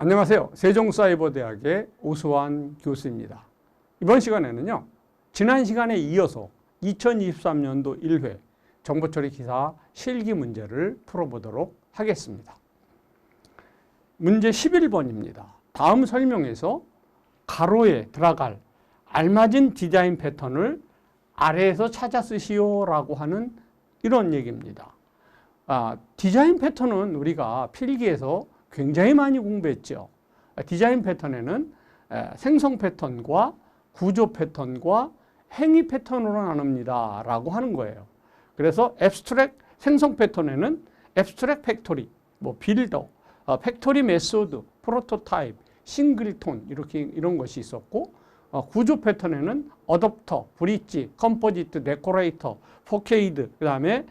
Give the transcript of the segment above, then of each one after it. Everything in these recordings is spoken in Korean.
안녕하세요. 세종사이버대학의 오수환 교수입니다. 이번 시간에는요, 지난 시간에 이어서 2023년도 1회 정보처리 기사 실기 문제를 풀어보도록 하겠습니다. 문제 11번입니다. 다음 설명에서 가로에 들어갈 알맞은 디자인 패턴을 아래에서 찾아 쓰시오라고 하는 이런 얘기입니다. 디자인 패턴은 우리가 필기에서 굉장히 많이 공부했죠. 디자인 패턴에는 생성 패턴과 구조 패턴과 행위 패턴으로 나눕니다 라고 하는 거예요. 그래서 앱스트랙 생성 패턴에는 앱스트랙 팩토리, 빌더, 팩토리 메소드, 프로토타입, 싱글톤 이런 것이 있었고, 구조 패턴에는 어댑터, 브릿지, 컴포지트, 데코레이터, 포케이드, 그 다음에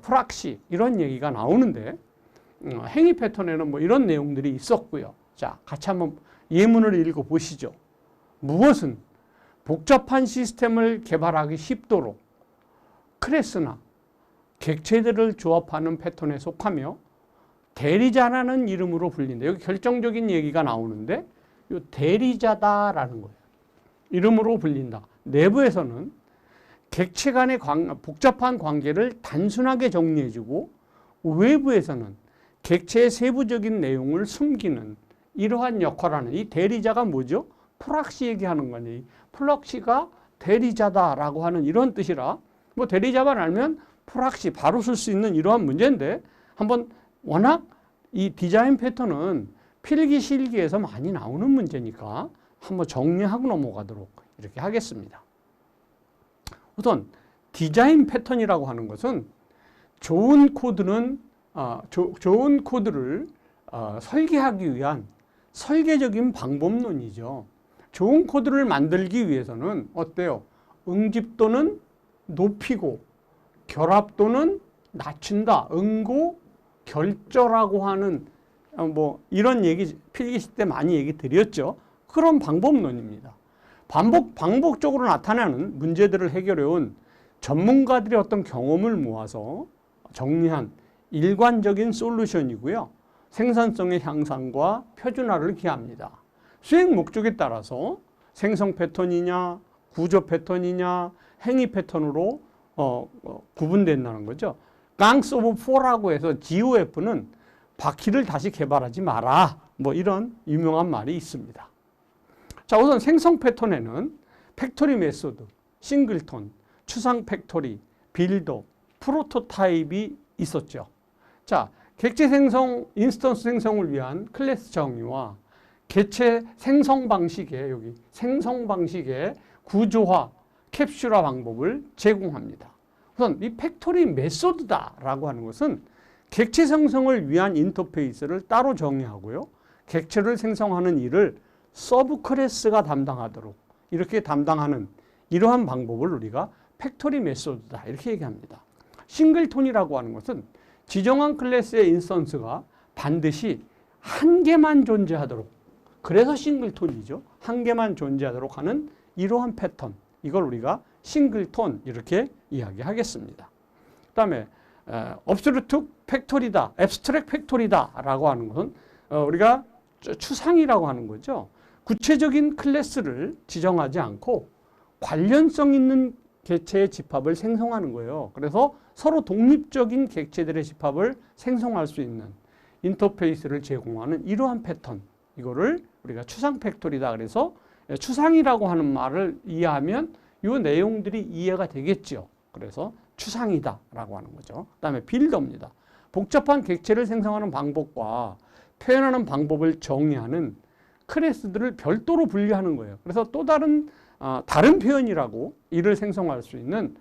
프락시 이런 얘기가 나오는데, 행위 패턴에는 이런 내용들이 있었고요. 자, 같이 한번 예문을 읽어 보시죠. 무엇은 복잡한 시스템을 개발하기 쉽도록 클래스나 객체들을 조합하는 패턴에 속하며 대리자라는 이름으로 불린다. 여기 결정적인 얘기가 나오는데 이 대리자다라는 거예요. 이름으로 불린다. 내부에서는 객체 간의 복잡한 관계를 단순하게 정리해주고 외부에서는 객체의 세부적인 내용을 숨기는 이러한 역할을 하는 이 대리자가 뭐죠? 프락시 얘기하는 거니. 프락시가 대리자다라고 하는 이런 뜻이라 대리자만 알면 프락시 바로 쓸 수 있는 이러한 문제인데 한번 워낙 이 디자인 패턴은 필기 실기에서 많이 나오는 문제니까 한번 정리하고 넘어가도록 이렇게 하겠습니다. 우선 디자인 패턴이라고 하는 것은 좋은 코드를 설계하기 위한 설계적인 방법론이죠. 좋은 코드를 만들기 위해서는 어때요? 응집도는 높이고 결합도는 낮춘다. 응고 결저라고 하는 이런 얘기 필기시 때 많이 얘기 드렸죠. 그런 방법론입니다. 반복적으로 나타나는 문제들을 해결해온 전문가들의 어떤 경험을 모아서 정리한 일관적인 솔루션이고요. 생산성의 향상과 표준화를 기합니다. 수행 목적에 따라서 생성 패턴이냐, 구조 패턴이냐, 행위 패턴으로 구분된다는 거죠. Gangs of Four라고 해서 GOF는 바퀴를 다시 개발하지 마라. 이런 유명한 말이 있습니다. 자, 우선 생성 패턴에는 팩토리 메소드, 싱글톤, 추상 팩토리, 빌더, 프로토타입이 있었죠. 자, 객체 생성, 인스턴스 생성을 위한 클래스 정의와 객체 생성 방식의 구조화, 캡슐화 방법을 제공합니다. 우선 이 팩토리 메소드다라고 하는 것은 객체 생성을 위한 인터페이스를 따로 정의하고요. 객체를 생성하는 일을 서브 클래스가 담당하도록 이렇게 담당하는 이러한 방법을 우리가 팩토리 메소드다 이렇게 얘기합니다. 싱글톤이라고 하는 것은 지정한 클래스의 인스턴스가 반드시 한 개만 존재하도록, 그래서 싱글톤이죠. 한 개만 존재하도록 하는 이러한 패턴, 이걸 우리가 싱글톤 이렇게 이야기하겠습니다. 그 다음에 업솔루트 팩토리다, 앱스트랙 팩토리다 라고 하는 것은 우리가 추상이라고 하는 거죠. 구체적인 클래스를 지정하지 않고 관련성 있는 객체의 집합을 생성하는 거예요. 그래서 서로 독립적인 객체들의 집합을 생성할 수 있는 인터페이스를 제공하는 이러한 패턴, 이거를 우리가 추상 팩토리다. 그래서 추상이라고 하는 말을 이해하면 이 내용들이 이해가 되겠죠. 그래서 추상이다라고 하는 거죠. 그 다음에 빌더입니다. 복잡한 객체를 생성하는 방법과 표현하는 방법을 정의하는 클래스들을 별도로 분리하는 거예요. 그래서 또 다른 표현이라고 이를 생성할 수 있는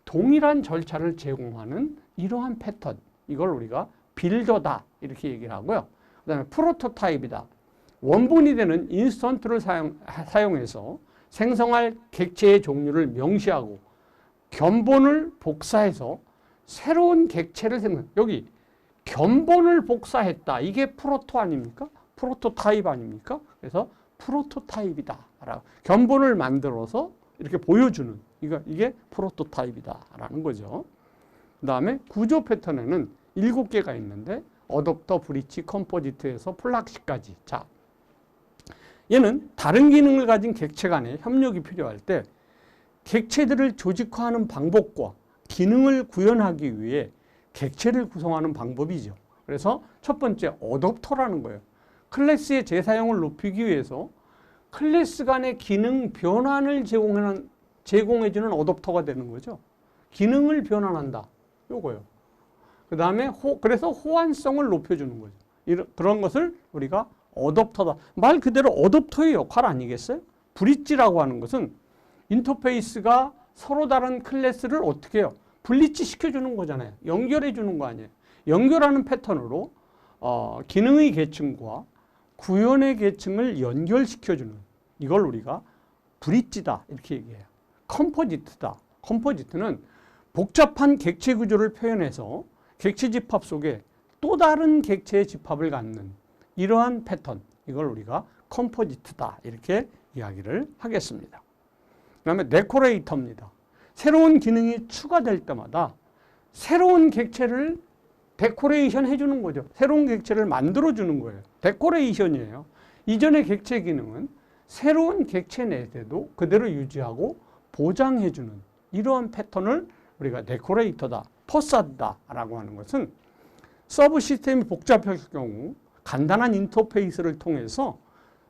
동일한 절차를 제공하는 이러한 패턴, 이걸 우리가 빌더다 이렇게 얘기를 하고요. 그 다음에 프로토타입이다. 원본이 되는 인스턴트를 사용해서 생성할 객체의 종류를 명시하고 견본을 복사해서 새로운 객체를 생성. 여기 견본을 복사했다. 이게 프로토 아닙니까? 프로토타입 아닙니까? 그래서 프로토타입이다. 견본을 만들어서 이렇게 보여주는 이게 프로토타입이다라는 거죠. 그 다음에 구조 패턴에는 7개가 있는데 어댑터, 브릿지, 컴포지트에서 플락시까지. 자, 얘는 다른 기능을 가진 객체 간의 협력이 필요할 때 객체들을 조직화하는 방법과 기능을 구현하기 위해 객체를 구성하는 방법이죠. 그래서 첫 번째 어댑터라는 거예요. 클래스의 재사용을 높이기 위해서 클래스 간의 기능 변환을 제공해주는 어댑터가 되는 거죠. 기능을 변환한다. 요거요. 그 다음에 그래서 호환성을 높여주는 거죠. 그런 것을 우리가 어댑터다. 말 그대로 어댑터의 역할 아니겠어요? 브릿지라고 하는 것은 인터페이스가 서로 다른 클래스를 어떻게 해요? 분리치 시켜주는 거잖아요. 연결해 주는 거 아니에요. 연결하는 패턴으로 기능의 계층과 구현의 계층을 연결시켜주는 이걸 우리가 브릿지다 이렇게 얘기해요. 컴포지트다. 컴포지트는 복잡한 객체 구조를 표현해서 객체 집합 속에 또 다른 객체의 집합을 갖는 이러한 패턴, 이걸 우리가 컴포지트다 이렇게 이야기를 하겠습니다. 그 다음에 데코레이터입니다. 새로운 기능이 추가될 때마다 새로운 객체를 데코레이션 해주는 거죠. 새로운 객체를 만들어주는 거예요. 데코레이션이에요. 이전의 객체 기능은 새로운 객체 내에도 그대로 유지하고 보장해주는 이러한 패턴을 우리가 데코레이터다, 퍼사드다 라고 하는 것은 서브 시스템이 복잡할 경우 간단한 인터페이스를 통해서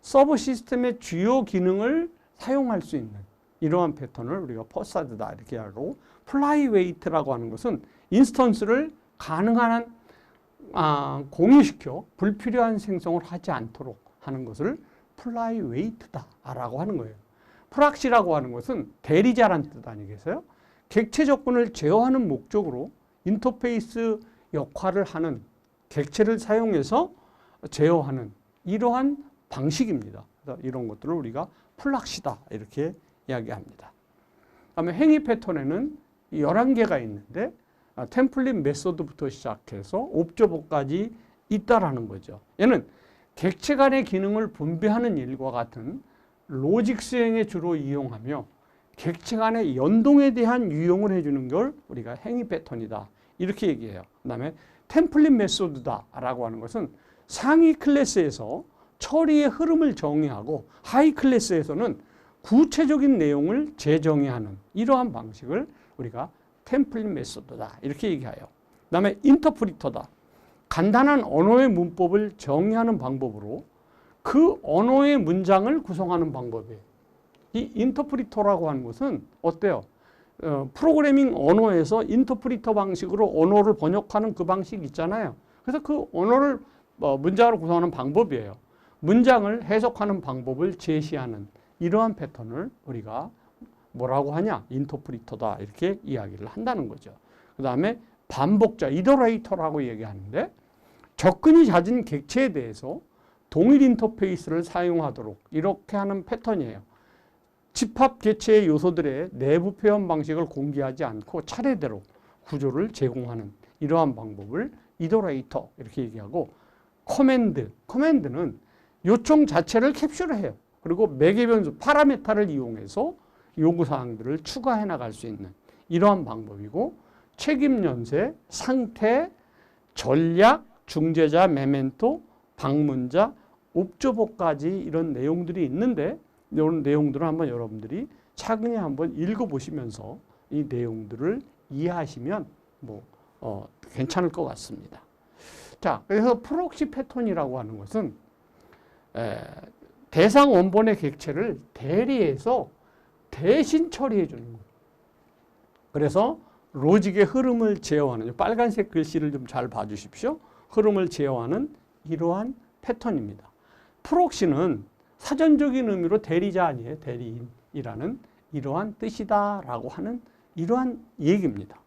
서브 시스템의 주요 기능을 사용할 수 있는 이러한 패턴을 우리가 퍼사드다 이렇게 하고, 플라이웨이트라고 하는 것은 인스턴스를 가능한 한 공유시켜 불필요한 생성을 하지 않도록 하는 것을 플라이웨이트다라고 하는 거예요. 프락시라고 하는 것은 대리자란 뜻 아니겠어요? 객체 접근을 제어하는 목적으로 인터페이스 역할을 하는 객체를 사용해서 제어하는 이러한 방식입니다. 그래서 이런 것들을 우리가 플락시다 이렇게 이야기합니다. 그다음에 행위 패턴에는 11개가 있는데 템플릿 메소드부터 시작해서 옵저버까지 있다라는 거죠. 얘는 객체 간의 기능을 분배하는 일과 같은 로직 수행에 주로 이용하며 객체 간의 연동에 대한 유용을 해주는 걸 우리가 행위 패턴이다 이렇게 얘기해요. 그 다음에 템플릿 메소드다라고 하는 것은 상위 클래스에서 처리의 흐름을 정의하고 하위 클래스에서는 구체적인 내용을 재정의하는 이러한 방식을 우리가 템플릿 메소드다 이렇게 얘기해요. 그 다음에 인터프리터다. 간단한 언어의 문법을 정의하는 방법으로 그 언어의 문장을 구성하는 방법이에요. 이 인터프리터라고 하는 것은 어때요? 프로그래밍 언어에서 인터프리터 방식으로 언어를 번역하는 그 방식이 있잖아요. 그래서 그 언어를 문장으로 구성하는 방법이에요. 문장을 해석하는 방법을 제시하는 이러한 패턴을 우리가 뭐라고 하냐? 인터프리터다 이렇게 이야기를 한다는 거죠. 그 다음에 반복자, 이더레이터라고 얘기하는데 접근이 잦은 객체에 대해서 동일 인터페이스를 사용하도록 이렇게 하는 패턴이에요. 집합 객체의 요소들의 내부 표현 방식을 공개하지 않고 차례대로 구조를 제공하는 이러한 방법을 이더레이터 이렇게 얘기하고, 커맨드는 요청 자체를 캡슐해요. 그리고 매개 변수 파라메타를 이용해서 요구사항들을 추가해 나갈 수 있는 이러한 방법이고, 책임 연쇄, 상태, 전략, 중재자, 메멘토, 방문자, 옵저버까지 이런 내용들이 있는데 이런 내용들을 한번 여러분들이 차근히 한번 읽어보시면서 이 내용들을 이해하시면 괜찮을 것 같습니다. 자, 그래서 프록시 패턴이라고 하는 것은 대상 원본의 객체를 대리해서 대신 처리해 주는 거예요. 그래서 로직의 흐름을 제어하는, 빨간색 글씨를 좀 잘 봐주십시오. 흐름을 제어하는 이러한 패턴입니다. 프록시는 사전적인 의미로 대리자 아니에요. 대리인이라는 이러한 뜻이다라고 하는 이러한 얘기입니다.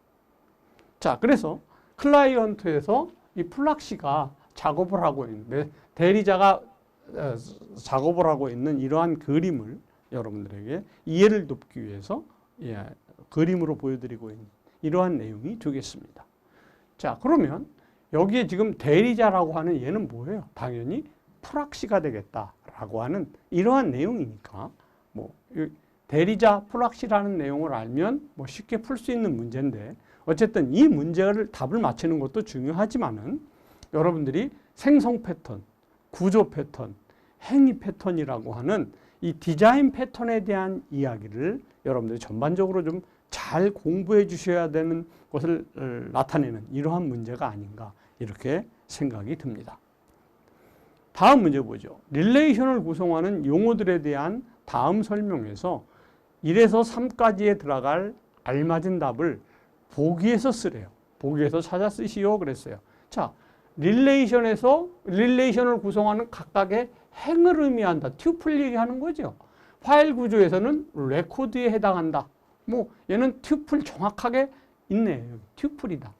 자, 그래서 클라이언트에서 이 플락시가 작업을 하고 있는, 대리자가 작업을 하고 있는 이러한 그림을 여러분들에게 이해를 돕기 위해서 그림으로 보여드리고 있는 이러한 내용이 되겠습니다. 자, 그러면 여기에 지금 대리자라고 하는 얘는 뭐예요? 당연히 프락시가 되겠다라고 하는 이러한 내용이니까 대리자 프락시라는 내용을 알면 쉽게 풀 수 있는 문제인데, 어쨌든 이 문제를 답을 맞히는 것도 중요하지만은 여러분들이 생성 패턴, 구조 패턴, 행위 패턴이라고 하는 이 디자인 패턴에 대한 이야기를 여러분들이 전반적으로 좀 잘 공부해 주셔야 되는 것을 나타내는 이러한 문제가 아닌가 이렇게 생각이 듭니다. 다음 문제 보죠. 릴레이션을 구성하는 용어들에 대한 다음 설명에서 1에서 3까지에 들어갈 알맞은 답을 보기에서 쓰래요. 보기에서 찾아 쓰시오 그랬어요. 자, 릴레이션을 구성하는 각각의 행을 의미한다. 튜플 얘기하는 거죠. 파일 구조에서는 레코드에 해당한다. 뭐 얘는 튜플 정확하게 있네. 튜플이다.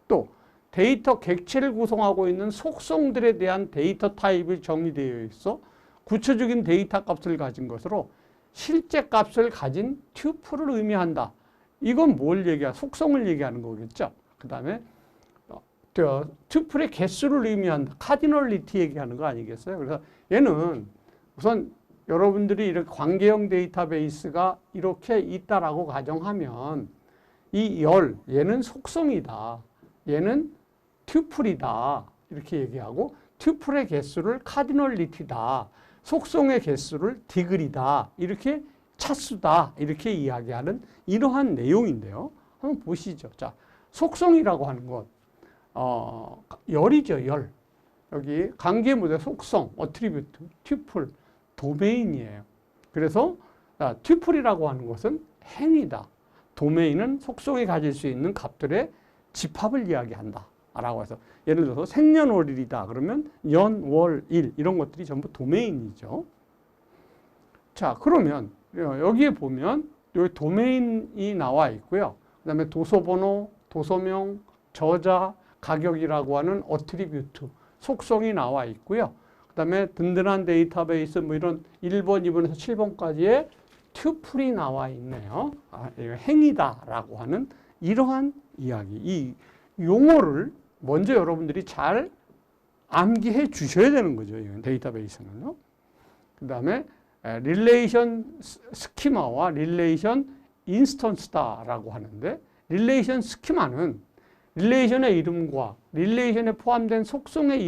또 데이터 객체를 구성하고 있는 속성들에 대한 데이터 타입이 정의되어 있어 구체적인 데이터 값을 가진 것으로 실제 값을 가진 튜플을 의미한다. 이건 뭘 얘기야? 속성을 얘기하는 거겠죠. 그 다음에 튜플의 개수를 의미한다. 카디널리티 얘기하는 거 아니겠어요? 그래서 얘는 우선 여러분들이 이렇게 관계형 데이터베이스가 이렇게 있다라고 가정하면 이 얘는 속성이다. 얘는 튜플이다. 이렇게 얘기하고 튜플의 개수를 카디널리티다. 속성의 개수를 디그리다. 이렇게 차수다. 이렇게 이야기하는 이러한 내용인데요. 한번 보시죠. 자, 속성이라고 하는 것. 열이죠, 열. 여기 관계모델 속성, 어트리뷰트, 튜플, 도메인이에요. 그래서 튜플이라고 하는 것은 행이다. 도메인은 속성이 가질 수 있는 값들의 집합을 이야기한다. 라고 해서 예를 들어서 생년월일이다. 그러면 연, 월, 일 이런 것들이 전부 도메인이죠. 자, 그러면 여기에 보면 여기 도메인이 나와 있고요. 그 다음에 도서번호, 도서명, 저자, 가격이라고 하는 어트리뷰트, 속성이 나와 있고요. 그 다음에 든든한 데이터베이스 뭐 이런 1번, 2번에서 7번까지의 튜플이 나와 있네요. 이거 행이다라고 하는 이러한 이야기. 이 용어를 먼저 여러분들이 잘 암기해 주셔야 되는 거죠. 데이터베이스는요. 그 다음에 릴레이션 스키마와 릴레이션 인스턴스다라고 하는데 릴레이션 스키마는 릴레이션의 이름과 릴레이션에 포함된 속성의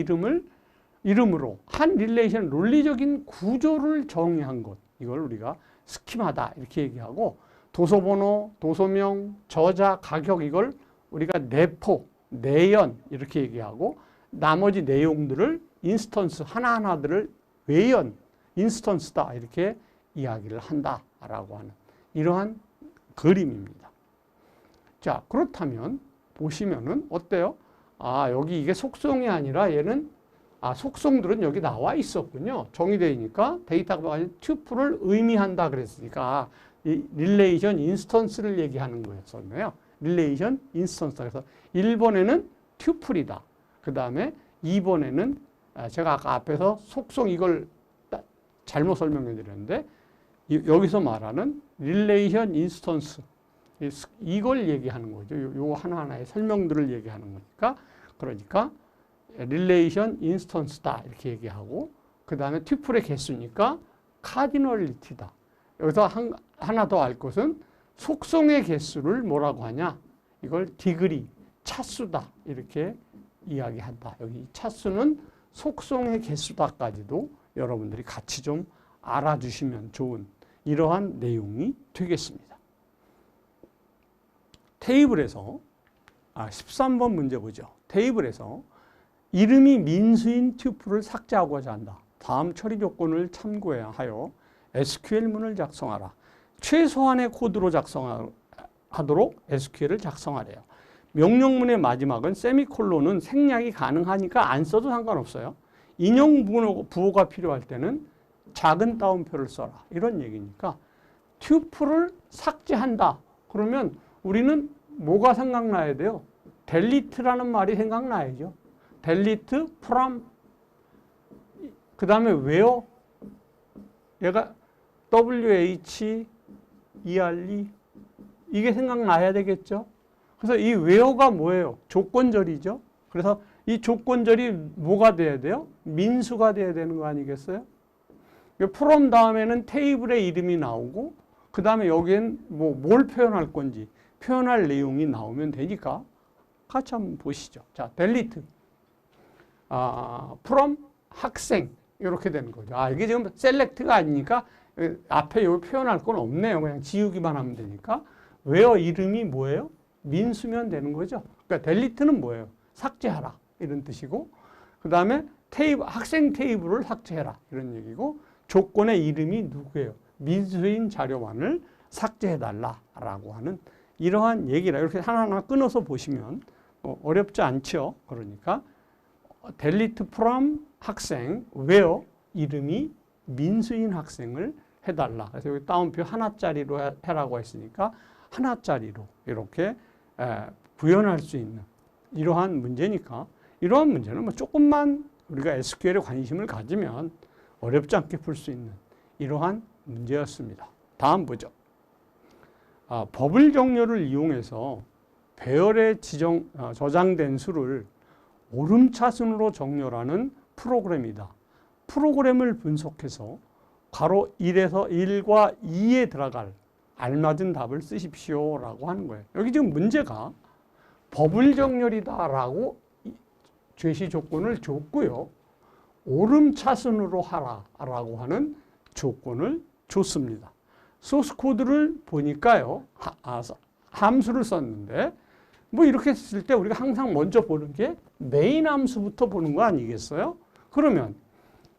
이름으로 한 릴레이션 논리적인 구조를 정의한 것. 이걸 우리가 스키마다 이렇게 얘기하고 도서번호, 도서명, 저자, 가격 이걸 우리가 내포, 내연 이렇게 얘기하고 나머지 내용들을 인스턴스 하나하나들을 외연, 인스턴스다 이렇게 이야기를 한다라고 하는 이러한 그림입니다. 자, 그렇다면 보시면은 어때요? 여기 이게 속성이 아니라 얘는 속성들은 여기 나와 있었군요. 정의되니까 데이터가 튜플을 의미한다 그랬으니까 이 릴레이션 인스턴스를 얘기하는 거였었네요. 릴레이션 인스턴스. 그래서 1번에는 튜플이다. 그 다음에 2번에는 제가 아까 앞에서 속성 이걸 잘못 설명해 드렸는데 여기서 말하는 릴레이션 인스턴스 이걸 얘기하는 거죠. 요 하나하나의 설명들을 얘기하는 거니까 그러니까 릴레이션 인스턴스다 이렇게 얘기하고 그 다음에 튜플의 개수니까 카디널리티다. 여기서 하나 더 알 것은 속성의 개수를 뭐라고 하냐? 이걸 디그리, 차수다 이렇게 이야기한다. 여기 차수는 속성의 개수다까지도 여러분들이 같이 좀 알아주시면 좋은 이러한 내용이 되겠습니다. 테이블에서 13번 문제 보죠. 테이블에서 이름이 민수인 튜플을 삭제하고자 한다. 다음 처리 조건을 참고하여 SQL문을 작성하라. 최소한의 코드로 작성하도록 SQL을 작성하래요. 명령문의 마지막은 세미콜론은 생략이 가능하니까 안 써도 상관없어요. 인용 부호가 필요할 때는 작은 따옴표를 써라. 이런 얘기니까 튜플을 삭제한다. 그러면 우리는 뭐가 생각나야 돼요? 델리트라는 말이 생각나야죠. 델리트 프롬 그 다음에 where 얘가 WH ERE 이게 생각나야 되겠죠. 그래서 이 where가 뭐예요? 조건절이죠. 그래서 이 조건절이 뭐가 돼야 돼요? 민수가 돼야 되는 거 아니겠어요? from 다음에는 테이블의 이름이 나오고 그 다음에 여기엔 뭘 표현할 건지 표현할 내용이 나오면 되니까 같이 한번 보시죠. 자, delete from 학생 이렇게 되는 거죠. 아, 이게 지금 셀렉트가 아니니까 앞에 여기 표현할 건 없네요. 그냥 지우기만 하면 되니까. where 이름이 뭐예요? 민수면 되는 거죠. 그러니까 델리트는 뭐예요? 삭제하라 이런 뜻이고, 그 다음에 학생 테이블을 삭제해라 이런 얘기고, 조건의 이름이 누구예요? 민수인 자료만을 삭제해달라라고 하는 이러한 얘기라. 이렇게 하나하나 끊어서 보시면 어렵지 않죠. 그러니까 delete from 학생 where 이름이 민수인 학생을 해달라. 그래서 여기 따옴표 하나짜리로 해라고 했으니까 하나짜리로 이렇게 구현할 수 있는 이러한 문제니까, 이러한 문제는 뭐 조금만 우리가 SQL에 관심을 가지면 어렵지 않게 풀 수 있는 이러한 문제였습니다. 다음 보죠. 버블 정렬을 이용해서 배열에 저장된 수를 오름차순으로 정렬하는 프로그램이다. 프로그램을 분석해서 괄호 1에서 1과 2에 들어갈 알맞은 답을 쓰십시오 라고 하는 거예요. 여기 지금 문제가 버블 정렬이다라고 제시 조건을 줬고요. 오름차순으로 하라라고 하는 조건을 줬습니다. 소스 코드를 보니까요. 함수를 썼는데 뭐 이렇게 했을 때 우리가 항상 먼저 보는 게 메인 함수부터 보는 거 아니겠어요? 그러면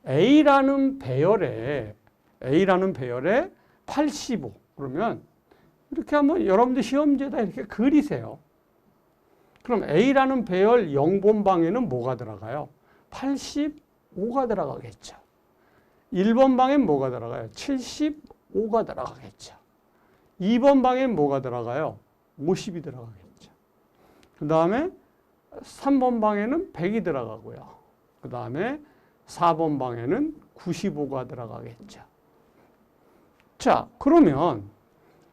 A라는 배열에 85 그러면 이렇게 한번 여러분들 시험지에다 이렇게 그리세요. 그럼 A라는 배열 0번방에는 뭐가 들어가요? 85가 들어가겠죠. 1번 방엔 뭐가 들어가요? 75가 들어가겠죠. 2번 방엔 뭐가 들어가요? 50이 들어가겠죠. 그 다음에 3번 방에는 100이 들어가고요. 그 다음에 4번 방에는 95가 들어가겠죠. 자, 그러면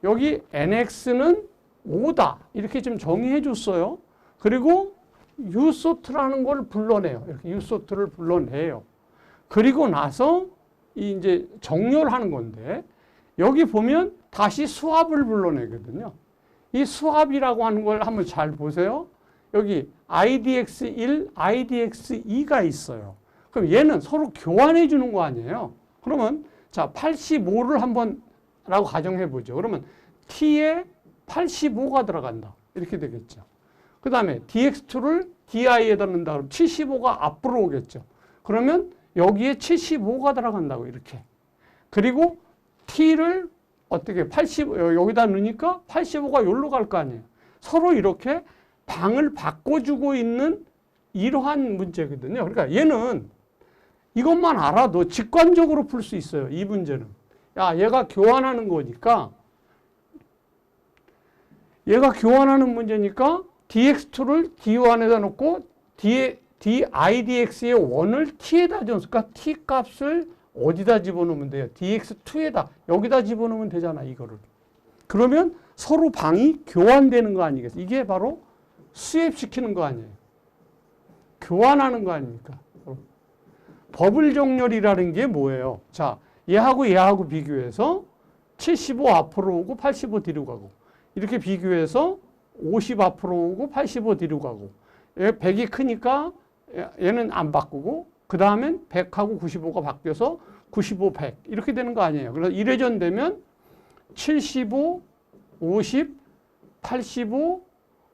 여기 nx는 5다. 이렇게 좀 정의해 줬어요. 그리고 usort라는 걸 불러내요. 이렇게 usort를 불러내요. 그리고 나서 이제 정렬하는 건데, 여기 보면 다시 수합을 불러내거든요. 이 수합이라고 하는 걸 한번 잘 보세요. 여기 IDX1, IDX2가 있어요. 그럼 얘는 서로 교환해 주는 거 아니에요? 그러면 자, 85를 한번 라고 가정해 보죠. 그러면 T에 85가 들어간다. 이렇게 되겠죠. 그 다음에 DX2를 DI에다 넣는다. 그럼 75가 앞으로 오겠죠. 그러면 여기에 75가 들어간다고 이렇게. 그리고 T를 어떻게 80 여기다 넣으니까 85가 여기로 갈 거 아니에요. 서로 이렇게 방을 바꿔주고 있는 이러한 문제거든요. 그러니까 얘는 이것만 알아도 직관적으로 풀 수 있어요. 이 문제는. 야, 얘가 교환하는 거니까, 얘가 교환하는 문제니까 dx2를 d1에다 놓고 didx의 1을 t에다 집어넣으니까 t 값을 어디다 집어넣으면 돼요? dx2에다 여기다 집어넣으면 되잖아, 이거를. 그러면 서로 방이 교환되는 거 아니겠어요? 이게 바로 수입시키는 거 아니에요? 교환하는 거 아닙니까? 버블 정렬이라는 게 뭐예요? 자, 얘하고 비교해서 75 앞으로 오고 85 뒤로 가고, 이렇게 비교해서 50 앞으로 오고 85 뒤로 가고, 100이 크니까 얘는 안 바꾸고, 그 다음엔 100하고 95가 바뀌어서 95, 100 이렇게 되는 거 아니에요. 그래서 1회전 되면 75, 50, 85,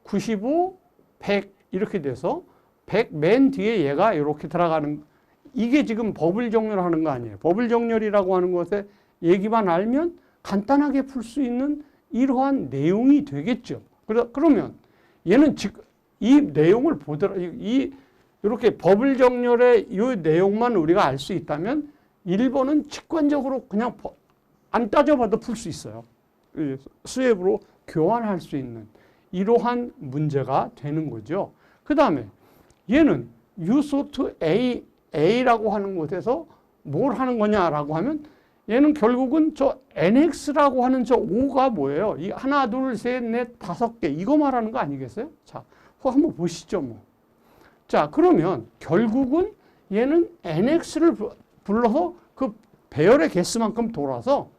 95, 100 이렇게 돼서 100 맨 뒤에 얘가 이렇게 들어가는, 이게 지금 버블 정렬하는 거 아니에요. 버블 정렬이라고 하는 것에 얘기만 알면 간단하게 풀 수 있는 이러한 내용이 되겠죠. 그러면 얘는 지금 이 내용을 이렇게 버블 정렬의 이 내용만 우리가 알 수 있다면 1번은 직관적으로 그냥 안 따져봐도 풀 수 있어요. 수앱으로 교환할 수 있는 이러한 문제가 되는 거죠. 그 다음에 얘는 uSort A라고 하는 곳에서 뭘 하는 거냐라고 하면 얘는 결국은 저 NX라고 하는 저 5가 뭐예요? 이 하나, 둘, 셋, 넷, 5개 이거 말하는 거 아니겠어요? 자, 그거 한번 보시죠, 뭐. 자, 그러면 결국은 얘는 NX를 불러서 그 배열의 개수만큼 돌아서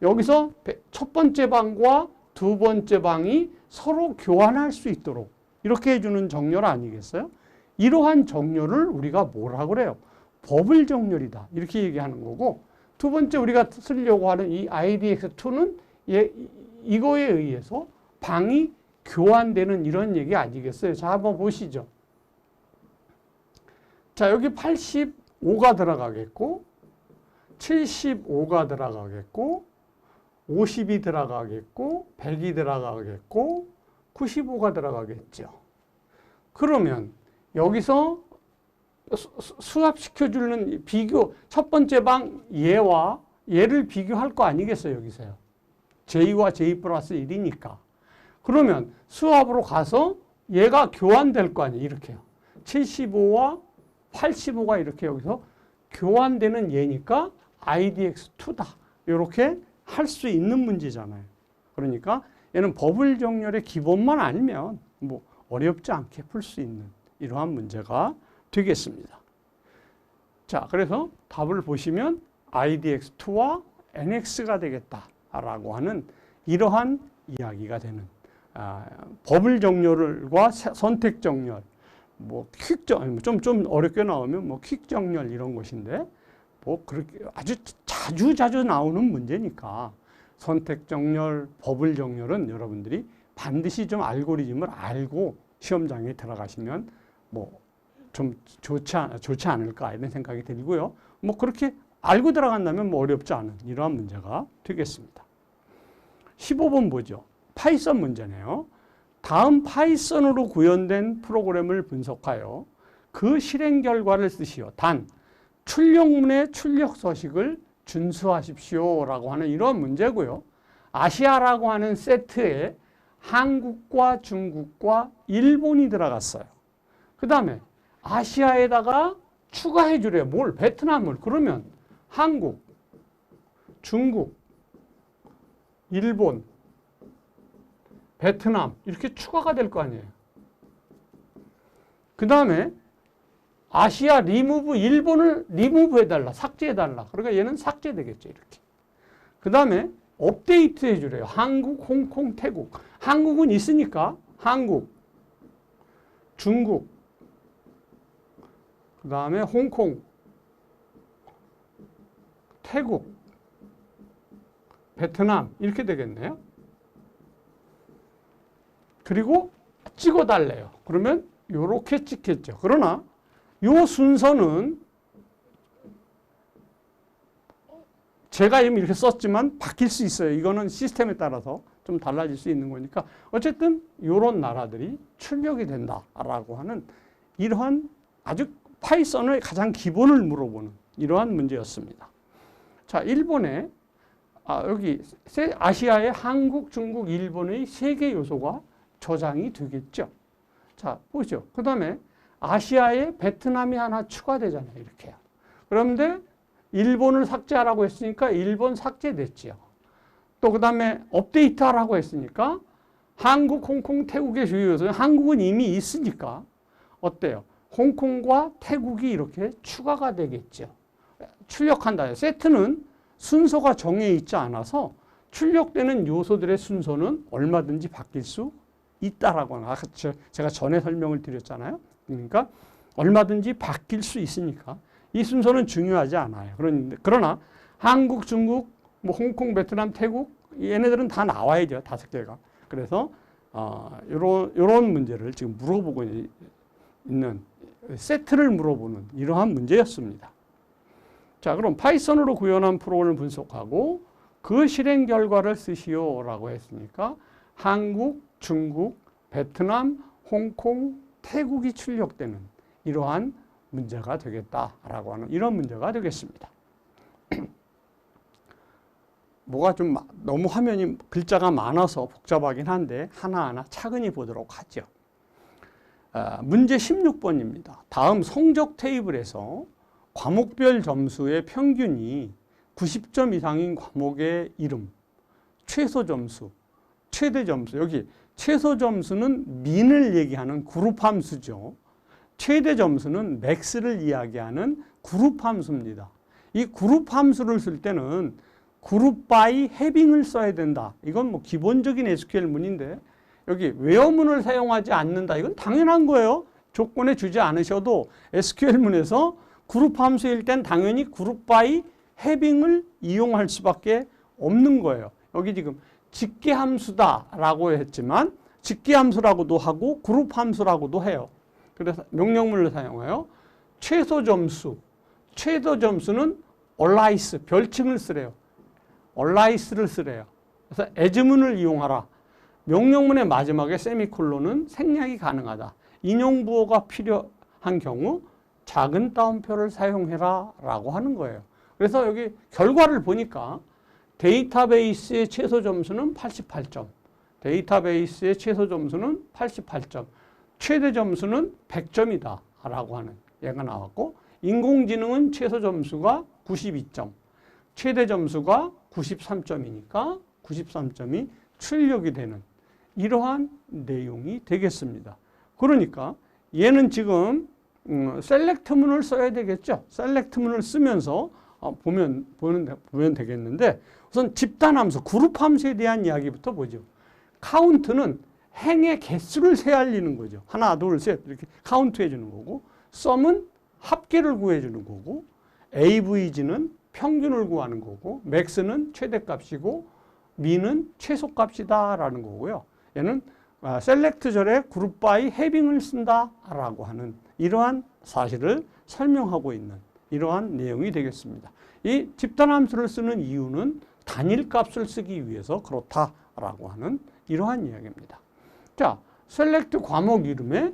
여기서 첫 번째 방과 두 번째 방이 서로 교환할 수 있도록 이렇게 해주는 정렬 아니겠어요? 이러한 정렬을 우리가 뭐라고 그래요? 버블 정렬이다. 이렇게 얘기하는 거고, 두 번째 우리가 쓰려고 하는 이 IDX2는 이거에 의해서 방이 교환되는 이런 얘기 아니겠어요? 자, 한번 보시죠. 자, 여기 85가 들어가겠고, 75가 들어가겠고, 50이 들어가겠고, 100이 들어가겠고, 95가 들어가겠죠. 그러면 여기서 수합시켜주는 비교, 첫 번째 방 얘와 얘를 비교할 거 아니겠어요, 여기서요. J와 J 플러스 1이니까. 그러면 수합으로 가서 얘가 교환될 거 아니에요, 이렇게요. 75와 85가 이렇게 여기서 교환되는 얘니까 IDX2다. 이렇게 할 수 있는 문제잖아요. 그러니까 얘는 버블 정렬의 기본만 알면 뭐 어렵지 않게 풀 수 있는 이러한 문제가 되겠습니다. 자, 그래서 답을 보시면 IDX2와 NX가 되겠다라고 하는 이러한 이야기가 되는 버블 정렬과 선택 정렬, 뭐 퀵 정렬, 좀 어렵게 나오면 뭐 퀵 정렬 이런 것인데 뭐 그렇게 아주 자주 나오는 문제니까 선택 정렬, 버블 정렬은 여러분들이 반드시 좀 알고리즘을 알고 시험장에 들어가시면 뭐 좀 좋지 않을까 이런 생각이 들고요. 뭐 그렇게 알고 들어간다면 뭐 어렵지 않은 이러한 문제가 되겠습니다. 15번 보죠. 파이썬 문제네요. 다음 파이썬으로 구현된 프로그램을 분석하여 그 실행 결과를 쓰시오. 단, 출력문의 출력 서식을 준수하십시오라고 하는 이런 문제고요. 아시아라고 하는 세트에 한국과 중국과 일본이 들어갔어요. 그 다음에 아시아에다가 추가해 주래요. 뭘? 베트남을. 그러면 한국, 중국, 일본, 베트남 이렇게 추가가 될 거 아니에요. 그 다음에 아시아 리무브, 일본을 리무브 해달라, 삭제해달라. 그러니까 얘는 삭제되겠죠, 이렇게. 그 다음에 업데이트 해주래요. 한국, 홍콩, 태국. 한국은 있으니까 한국, 중국, 그 다음에 홍콩, 태국, 베트남 이렇게 되겠네요. 그리고 찍어달래요. 그러면 이렇게 찍겠죠. 그러나 이 순서는 제가 이렇게 썼지만 바뀔 수 있어요. 이거는 시스템에 따라서 좀 달라질 수 있는 거니까 어쨌든 이런 나라들이 출력이 된다라고 하는 이러한 아주 파이썬의 가장 기본을 물어보는 이러한 문제였습니다. 자, 일본에 여기 아시아의 한국, 중국, 일본의 세 개 요소가 저장이 되겠죠. 자, 보죠. 그 다음에 아시아에 베트남이 하나 추가되잖아요. 이렇게요. 그런데 일본을 삭제하라고 했으니까 일본 삭제됐지요. 또 그 다음에 업데이트하라고 했으니까 한국, 홍콩, 태국의 주요 요소는 한국은 이미 있으니까 어때요? 홍콩과 태국이 이렇게 추가가 되겠죠. 출력한다. 세트는 순서가 정해 있지 않아서 출력되는 요소들의 순서는 얼마든지 바뀔 수 있다라고 하는, 제가 전에 설명을 드렸잖아요. 그러니까 얼마든지 바뀔 수 있으니까 이 순서는 중요하지 않아요. 그러나 한국, 중국, 뭐 홍콩, 베트남, 태국 얘네들은 다 나와야죠. 5개가. 그래서 이런 문제를 지금 물어보고 있는 세트를 물어보는 이러한 문제였습니다. 자, 그럼 파이썬으로 구현한 프로그램을 분석하고 그 실행 결과를 쓰시오라고 했으니까 한국, 중국, 베트남, 홍콩, 태국이 출력되는 이러한 문제가 되겠다라고 하는 이런 문제가 되겠습니다. 뭐가 좀 너무 화면이 글자가 많아서 복잡하긴 한데 하나하나 차근히 보도록 하죠. 문제 16번입니다. 다음 성적 테이블에서 과목별 점수의 평균이 90점 이상인 과목의 이름, 최소 점수, 최대 점수. 여기 최소 점수는 민을 얘기하는 그룹 함수죠. 최대 점수는 맥스를 이야기하는 그룹 함수입니다. 이 그룹 함수를 쓸 때는 그룹 바이 해빙을 써야 된다. 이건 뭐 기본적인 SQL 문인데 여기 웨어문을 사용하지 않는다. 이건 당연한 거예요. 조건에 주지 않으셔도 SQL 문에서 그룹 함수일 땐 당연히 그룹 바이 해빙을 이용할 수밖에 없는 거예요. 여기 지금 직계 함수다라고 했지만 직계 함수라고도 하고 그룹 함수라고도 해요. 그래서 명령문을 사용하여 최소 점수는 얼라이스, 별칭을 쓰래요. 얼라이스를 쓰래요. 그래서 as문을 이용하라. 명령문의 마지막에 세미콜론은 생략이 가능하다. 인용부호가 필요한 경우 작은 따옴표를 사용해라 라고 하는 거예요. 그래서 여기 결과를 보니까 데이터베이스의 최소 점수는 88점, 데이터베이스의 최소 점수는 88점, 최대 점수는 100점이다 라고 하는 얘가 나왔고, 인공지능은 최소 점수가 92점, 최대 점수가 93점이니까 93점이 출력이 되는 이러한 내용이 되겠습니다. 그러니까 얘는 지금 셀렉트문을 써야 되겠죠. 셀렉트문을 쓰면서 보면 되겠는데, 우선 집단함수, 그룹함수에 대한 이야기부터 보죠. 카운트는 행의 개수를 세알리는 거죠. 하나, 둘, 셋 이렇게 카운트 해주는 거고, 썸은 합계를 구해주는 거고, avg는 평균을 구하는 거고, max는 최대값이고, min은 최소값이다라는 거고요. 얘는 셀렉트절에 그룹 바이 해빙을 쓴다라고 하는 이러한 사실을 설명하고 있는 이러한 내용이 되겠습니다. 이 집단함수를 쓰는 이유는 단일값을 쓰기 위해서 그렇다라고 하는 이러한 이야기입니다. 자, 셀렉트 과목 이름에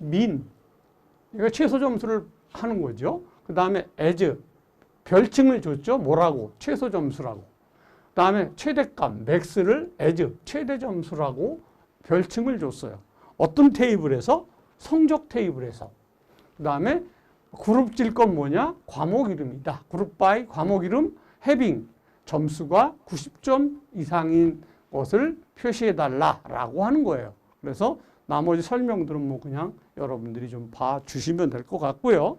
min, 이거 최소 점수를 하는 거죠. 그 다음에 as, 별칭을 줬죠. 뭐라고? 최소 점수라고. 그 다음에 최대값, max를 as, 최대 점수라고 별칭을 줬어요. 어떤 테이블에서? 성적 테이블에서. 그 다음에 그룹 질 건 뭐냐? 과목 이름이다. 그룹 바이 과목 이름 해빙, 점수가 90점 이상인 것을 표시해달라라고 하는 거예요. 그래서 나머지 설명들은 뭐 그냥 여러분들이 좀 봐주시면 될 것 같고요.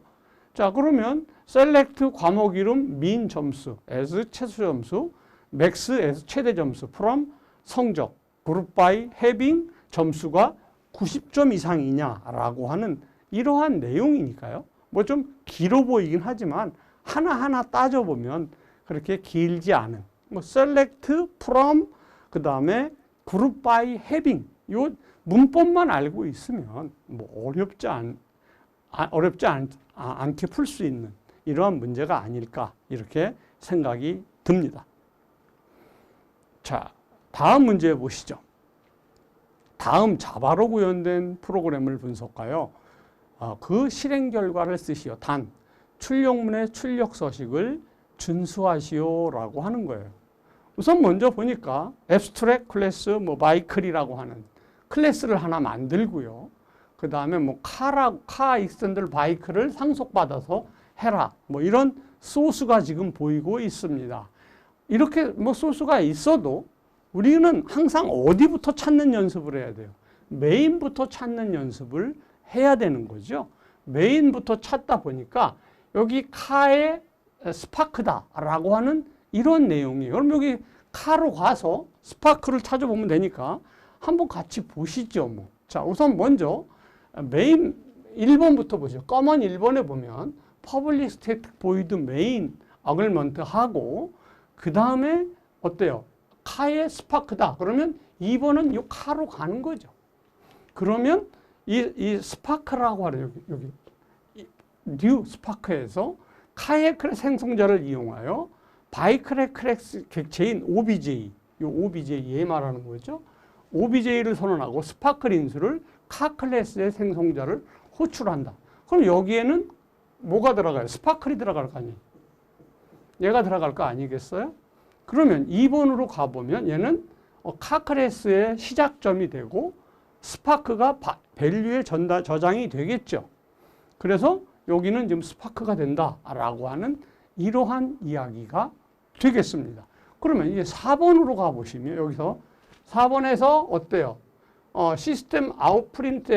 자, 그러면 셀렉트 과목 이름 min 점수, as 최소 점수, max as 최대 점수, from 성적, 그룹 바이 해빙 점수가 90점 이상이냐라고 하는 이러한 내용이니까요. 뭐 좀 길어 보이긴 하지만 하나하나 따져보면 그렇게 길지 않은, 뭐 select from, 그 다음에 group by having, 요 문법만 알고 있으면 뭐 어렵지 않게 풀 수 있는 이러한 문제가 아닐까 이렇게 생각이 듭니다. 자, 다음 문제 보시죠. 다음 자바로 구현된 프로그램을 분석하여 그 실행 결과를 쓰시오. 단, 출력문의 출력 서식을 준수하시오라고 하는 거예요. 우선 먼저 보니까 abstract 클래스 뭐 바이클이라고 하는 클래스를 하나 만들고요. 그 다음에 뭐 카 익스텐들 바이클을 상속받아서 해라. 뭐 이런 소스가 지금 보이고 있습니다. 이렇게 뭐 소스가 있어도 우리는 항상 어디부터 찾는 연습을 해야 돼요? 메인부터 찾는 연습을 해야 되는 거죠. 메인부터 찾다 보니까 여기 카의 스파크다라고 하는 이런 내용이에요. 그럼 여기 카로 가서 스파크를 찾아보면 되니까 한번 같이 보시죠. 뭐. 자, 우선 먼저 메인 1번부터 보죠. 검은 1번에 보면 public static void main 아글먼트 하고 그 다음에 어때요? 카의 스파크다. 그러면 2번은 이 카로 가는 거죠. 그러면 이 스파크라고 하는 여기 뉴 스파크에서 카의 생성자를 이용하여 바이클의 크랙스 객체인 OBJ, 이 OBJ 얘 말하는 거죠. OBJ를 선언하고 스파클 인수를 카 클래스의 생성자를 호출한다. 그럼 여기에는 뭐가 들어가요? 스파클이 들어갈 거 아니에요? 얘가 들어갈 거 아니겠어요? 그러면 2번으로 가보면 얘는 카 클래스의 시작점이 되고 스파크가 밸류에 저장이 되겠죠. 그래서 여기는 지금 스파크가 된다라고 하는 이러한 이야기가 되겠습니다. 그러면 이제 4번으로 가보시면 여기서 4번에서 어때요? 시스템 아웃 프린트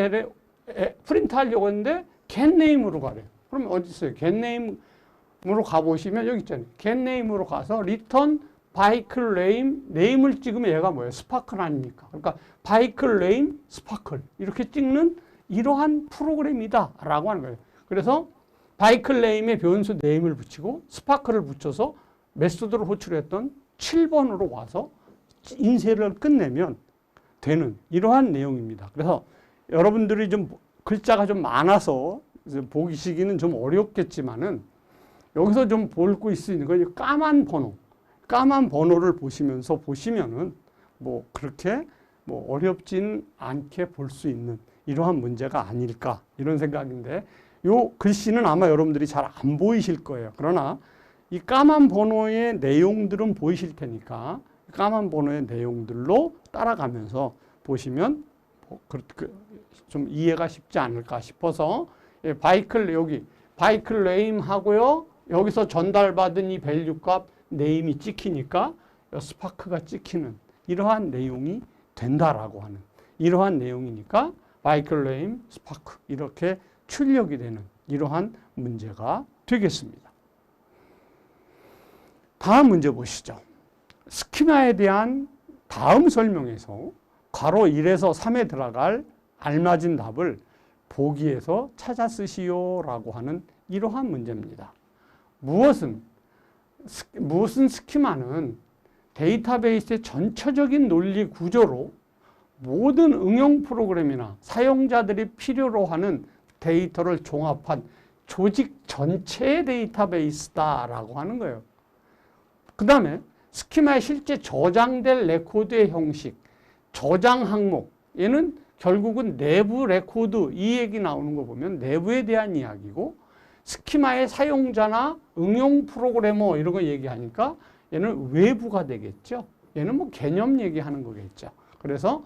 하려고 했는데 getName으로 가래요. 그러면 어디 있어요? getName으로 가보시면 여기 있잖아요. getName으로 가서 return 바이클 네임, 네임을 찍으면 얘가 뭐예요? 스파클 아닙니까? 그러니까 바이클 네임, 스파클 이렇게 찍는 이러한 프로그램이다 라고 하는 거예요. 그래서 바이클 네임에 변수 네임을 붙이고 스파크를 붙여서 메소드를 호출했던 7번으로 와서 인쇄를 끝내면 되는 이러한 내용입니다. 그래서 여러분들이 좀 글자가 좀 많아서 보시기는 좀 어렵겠지만은 여기서 좀 볼 수 있는 건 까만 번호를 보시면은 뭐 그렇게 뭐 어렵진 않게 볼 수 있는 이러한 문제가 아닐까 이런 생각인데, 요 글씨는 아마 여러분들이 잘 안 보이실 거예요. 그러나 이 까만 번호의 내용들은 보이실 테니까 까만 번호의 내용들로 따라가면서 보시면 좀 이해가 쉽지 않을까 싶어서, 바이클 네임 하고요. 여기서 전달받은 이 밸류 값 네임이 찍히니까 스파크가 찍히는 이러한 내용이 된다라고 하는 이러한 내용이니까 바이클 네임, 스파크 이렇게 출력이 되는 이러한 문제가 되겠습니다. 다음 문제 보시죠. 스키마에 대한 다음 설명에서 괄호 1에서 3에 들어갈 알맞은 답을 보기에서 찾아 쓰시오라고 하는 이러한 문제입니다. 무엇은 스키마는 데이터베이스의 전체적인 논리 구조로 모든 응용 프로그램이나 사용자들이 필요로 하는 데이터를 종합한 조직 전체의 데이터베이스다라고 하는 거예요. 그 다음에 스키마에 실제 저장될 레코드의 형식, 저장 항목, 얘는 결국은 내부 레코드, 이 얘기 나오는 거 보면 내부에 대한 이야기고, 스키마의 사용자나 응용 프로그래머 이런 거 얘기하니까 얘는 외부가 되겠죠. 얘는 뭐 개념 얘기하는 거겠죠. 그래서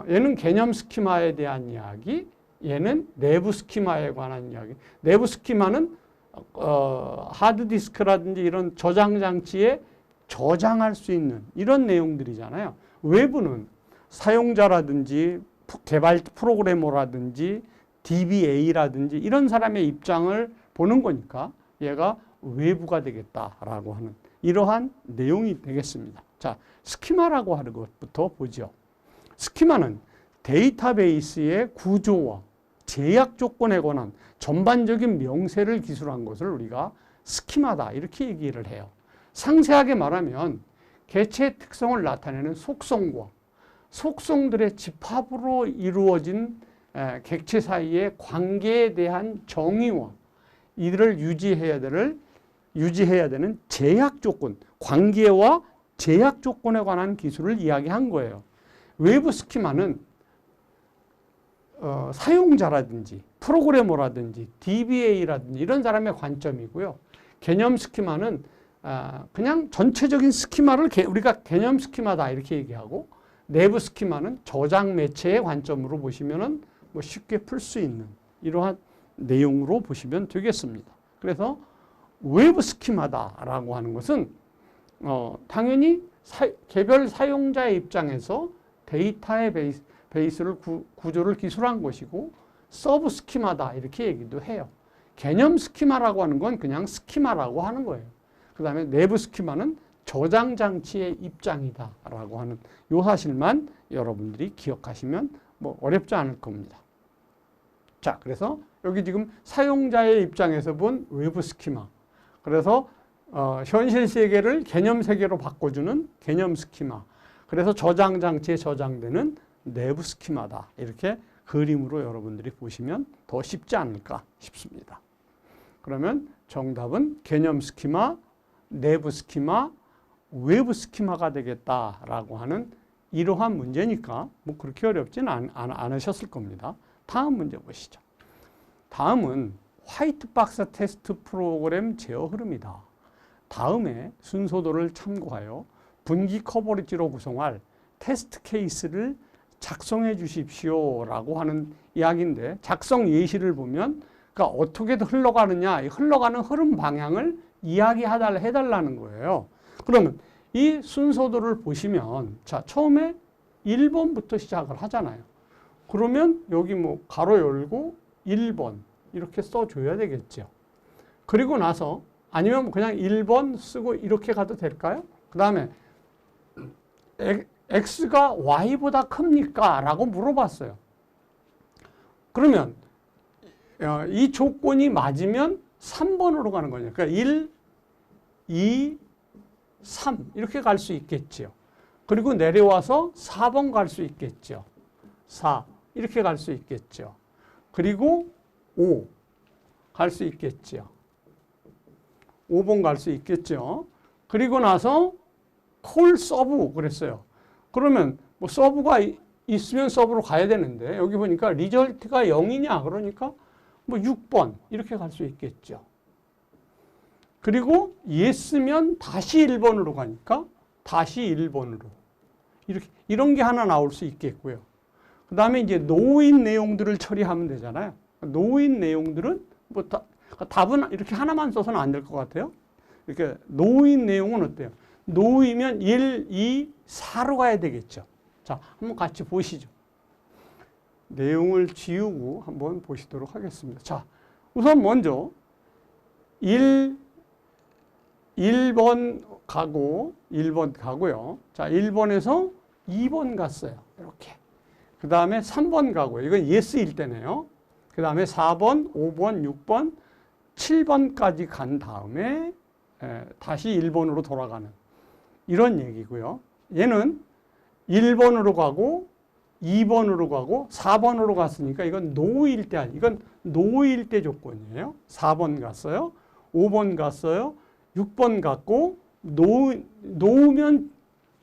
얘는 개념 스키마에 대한 이야기, 얘는 내부 스키마에 관한 이야기. 내부 스키마는 하드디스크라든지 이런 저장 장치에 저장할 수 있는 이런 내용들이잖아요. 외부는 사용자라든지 개발 프로그래머라든지 DBA라든지 이런 사람의 입장을 보는 거니까 얘가 외부가 되겠다라고 하는 이러한 내용이 되겠습니다. 자, 스키마라고 하는 것부터 보죠. 스키마는 데이터베이스의 구조와 제약 조건에 관한 전반적인 명세를 기술한 것을 우리가 스키마다 이렇게 얘기를 해요. 상세하게 말하면 개체의 특성을 나타내는 속성과 속성들의 집합으로 이루어진 객체 사이의 관계에 대한 정의와 이들을 유지해야 되는 제약 조건, 관계와 제약 조건에 관한 기술을 이야기한 거예요. 외부 스키마는 사용자라든지 프로그래머라든지 DBA라든지 이런 사람의 관점이고요. 개념 스키마는 그냥 전체적인 스키마를 우리가 개념 스키마다 이렇게 얘기하고, 내부 스키마는 저장 매체의 관점으로 보시면은 뭐 쉽게 풀 수 있는 이러한 내용으로 보시면 되겠습니다. 그래서 외부 스키마다라고 하는 것은 당연히 개별 사용자의 입장에서 데이터의 베이스를 구조를 기술한 것이고, 서브 스키마다 이렇게 얘기도 해요. 개념 스키마라고 하는 건 그냥 스키마라고 하는 거예요. 그 다음에 내부 스키마는 저장 장치의 입장이다라고 하는 이 사실만 여러분들이 기억하시면 뭐 어렵지 않을 겁니다. 자, 그래서 여기 지금 사용자의 입장에서 본 외부 스키마. 그래서 현실 세계를 개념 세계로 바꿔주는 개념 스키마. 그래서 저장 장치에 저장되는 내부 스키마다. 이렇게 그림으로 여러분들이 보시면 더 쉽지 않을까 싶습니다. 그러면 정답은 개념 스키마, 내부 스키마, 외부 스키마가 되겠다라고 하는 이러한 문제니까 뭐 그렇게 어렵지는 않으셨을 겁니다. 다음 문제 보시죠. 다음은 화이트박스 테스트 프로그램 제어 흐름이다. 다음에 순서도를 참고하여 분기 커버리지로 구성할 테스트 케이스를 작성해 주십시오 라고 하는 이야기인데, 작성 예시를 보면 그러니까 어떻게 흘러가느냐, 흘러가는 흐름 방향을 이야기해달라는 거예요. 그러면 이 순서도를 보시면, 자, 처음에 1번부터 시작을 하잖아요. 그러면 여기 뭐 가로 열고 1번 이렇게 써줘야 되겠죠. 그리고 나서 아니면 그냥 1번 쓰고 이렇게 가도 될까요? 그 다음에 X가 Y보다 큽니까? 라고 물어봤어요. 그러면 이 조건이 맞으면 3번으로 가는 거냐. 그러니까 1, 2, 3 이렇게 갈 수 있겠죠. 그리고 내려와서 4번 갈 수 있겠죠. 4 이렇게 갈 수 있겠죠. 그리고 5 갈 수 있겠죠. 5번 갈 수 있겠죠. 그리고 나서 콜 서브 그랬어요. 그러면 뭐 서브가 있으면 서브로 가야 되는데 여기 보니까 리절트가 0이냐 그러니까 뭐 6번 이렇게 갈 수 있겠죠. 그리고 yes면 다시 1번으로 가니까 다시 1번으로 이렇게 이런 게 하나 나올 수 있겠고요. 그 다음에 이제 노인 내용들을 처리하면 되잖아요. 노인 내용들은 뭐 답은 이렇게 하나만 써서는 안 될 것 같아요. 이렇게 노인 내용은 어때요? 노이면 1, 2, 4로 가야 되겠죠. 자, 한번 같이 보시죠. 내용을 지우고 한번 보시도록 하겠습니다. 자, 우선 먼저 1번 가고요. 자, 1번에서 2번 갔어요. 이렇게. 그 다음에 3번 가고요. 이건 yes일 때네요. 그 다음에 4번, 5번, 6번, 7번까지 간 다음에 다시 1번으로 돌아가는 이런 얘기고요. 얘는 1번으로 가고 2번으로 가고 4번으로 갔으니까 이건 노일 때 이건 노일 때 조건이에요. 4번 갔어요. 5번 갔어요. 6번 갔고 노우면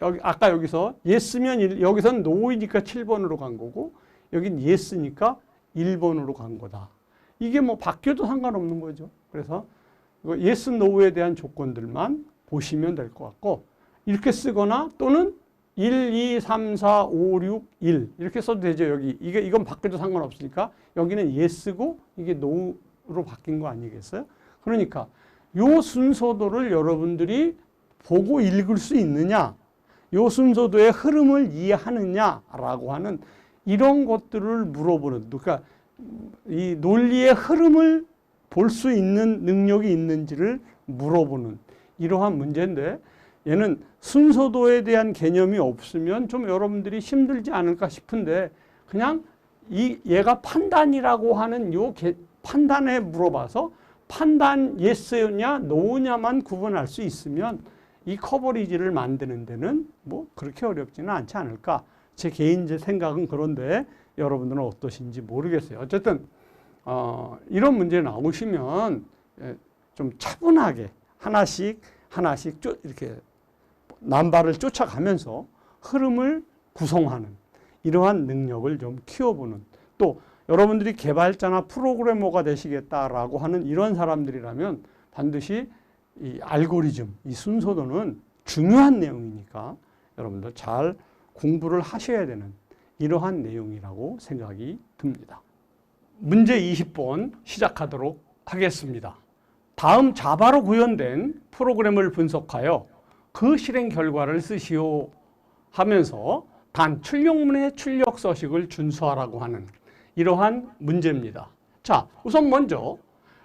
여기 아까 여기서 yes면 여기서는 노이니까 7번으로 간 거고 여긴 yes니까 1번으로 간 거다. 이게 뭐 바뀌어도 상관없는 거죠. 그래서 yes, no에 대한 조건들만 보시면 될 것 같고 이렇게 쓰거나 또는 1, 2, 3, 4, 5, 6, 1 이렇게 써도 되죠. 여기 이건 바뀌어도 상관없으니까 여기는 yes고 이게 no로 바뀐 거 아니겠어요? 그러니까 요 순서도를 여러분들이 보고 읽을 수 있느냐, 요 순서도의 흐름을 이해하느냐라고 하는 이런 것들을 물어보는, 그러니까 이 논리의 흐름을 볼 수 있는 능력이 있는지를 물어보는 이러한 문제인데 얘는 순서도에 대한 개념이 없으면 좀 여러분들이 힘들지 않을까 싶은데 그냥 얘가 판단이라고 하는 요 판단에 물어봐서 판단 yes냐 no냐만 구분할 수 있으면 이 커버리지를 만드는 데는 뭐 그렇게 어렵지는 않지 않을까. 제 개인적 생각은 그런데 여러분들은 어떠신지 모르겠어요. 어쨌든 이런 문제 나오시면 좀 차분하게 하나씩 이렇게 남발을 쫓아가면서 흐름을 구성하는 이러한 능력을 좀 키워보는, 또 여러분들이 개발자나 프로그래머가 되시겠다라고 하는 이런 사람들이라면 반드시 이 알고리즘, 이 순서도는 중요한 내용이니까 여러분들 잘 공부를 하셔야 되는 이러한 내용이라고 생각이 듭니다. 문제 20번 시작하도록 하겠습니다. 다음 자바로 구현된 프로그램을 분석하여 그 실행 결과를 쓰시오 하면서 단 출력문의 출력 서식을 준수하라고 하는 이러한 문제입니다. 자, 우선 먼저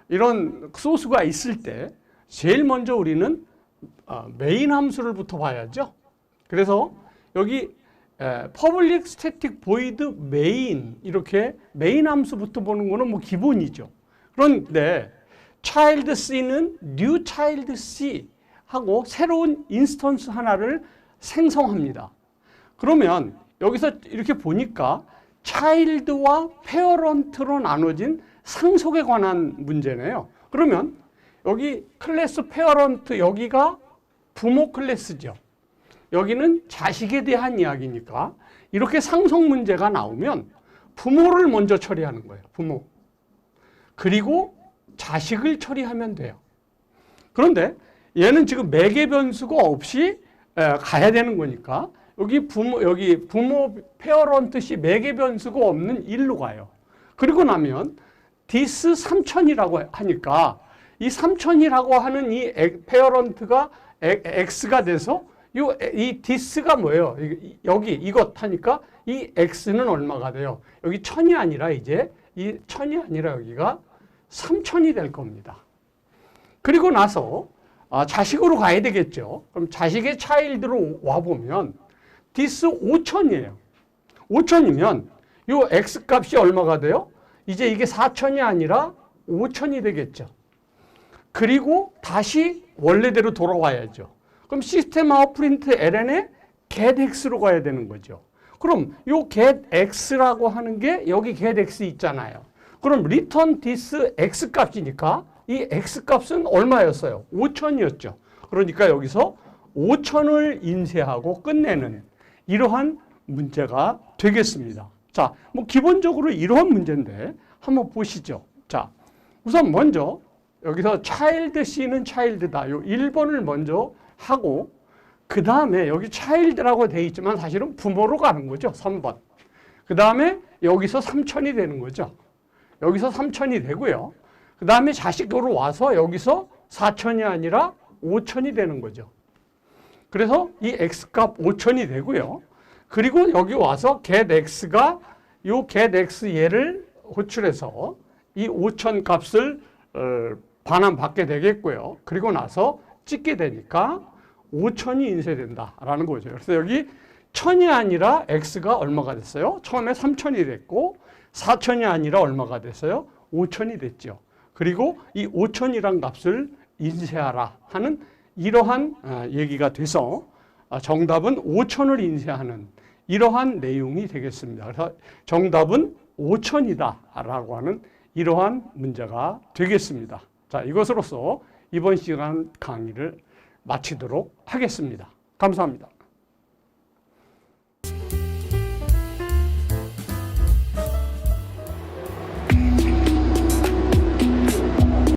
이런 소스가 있을 때 제일 먼저 우리는 메인 함수를부터 봐야죠. 그래서 여기 public static void main 이렇게 메인 함수부터 보는 거는 뭐 기본이죠. 그런데 child c는 new child c 하고 새로운 인스턴스 하나를 생성합니다. 그러면 여기서 이렇게 보니까 child와 parent로 나눠진 상속에 관한 문제네요. 그러면 여기 클래스 parent 여기가 부모 클래스죠. 여기는 자식에 대한 이야기니까 이렇게 상속 문제가 나오면 부모를 먼저 처리하는 거예요. 부모. 그리고 자식을 처리하면 돼요. 그런데 얘는 지금 매개 변수가 없이 가야 되는 거니까 여기 부모 페어런트시 매개 변수가 없는 1로 가요. 그리고 나면 디스 3000이라고 하니까 이 3000이라고 하는 이 페어런트가 x가 돼서 이 디스가 뭐예요? 여기 이것 하니까 이 x는 얼마가 돼요? 여기 1000이 아니라 이제 이 1000이 아니라 여기가 3000이 될 겁니다. 그리고 나서 자식으로 가야 되겠죠. 그럼 자식의 차일드로 와보면 디스 5000이에요. 5000이면 이 x 값이 얼마가 돼요? 이제 이게 4000이 아니라 5000이 되겠죠. 그리고 다시 원래대로 돌아와야죠. 그럼 시스템 아웃 프린트 ln에 getx로 가야 되는 거죠. 그럼 요 getx라고 하는 게 여기 getx 있잖아요. 그럼 return this x 값이니까 이 x 값은 얼마였어요? 5,000이었죠. 그러니까 여기서 5,000을 인쇄하고 끝내는 이러한 문제가 되겠습니다. 자, 뭐 기본적으로 이러한 문제인데 한번 보시죠. 자, 우선 먼저 여기서 child C는 child다. 요 1번을 먼저 하고 그 다음에 여기 child라고 되어 있지만 사실은 부모로 가는 거죠. 3번. 그 다음에 여기서 3,000이 되는 거죠. 여기서 3,000이 되고요. 그 다음에 자식으로 와서 여기서 4,000이 아니라 5,000이 되는 거죠. 그래서 이 x값 5,000이 되고요. 그리고 여기 와서 getx가 요 getx 얘를 호출해서 이 5,000 값을 반환받게 되겠고요. 그리고 나서 찍게 되니까 5,000이 인쇄된다라는 거죠. 그래서 여기 1,000이 아니라 x가 얼마가 됐어요? 처음에 3,000이 됐고 4,000이 아니라 얼마가 됐어요? 5,000이 됐죠. 그리고 이 5,000이란 값을 인쇄하라 하는 이러한 얘기가 돼서 정답은 5,000을 인쇄하는 이러한 내용이 되겠습니다. 그래서 정답은 5,000이다 라고 하는 이러한 문제가 되겠습니다. 자, 이것으로서 이번 시간 강의를 마치도록 하겠습니다. 감사합니다.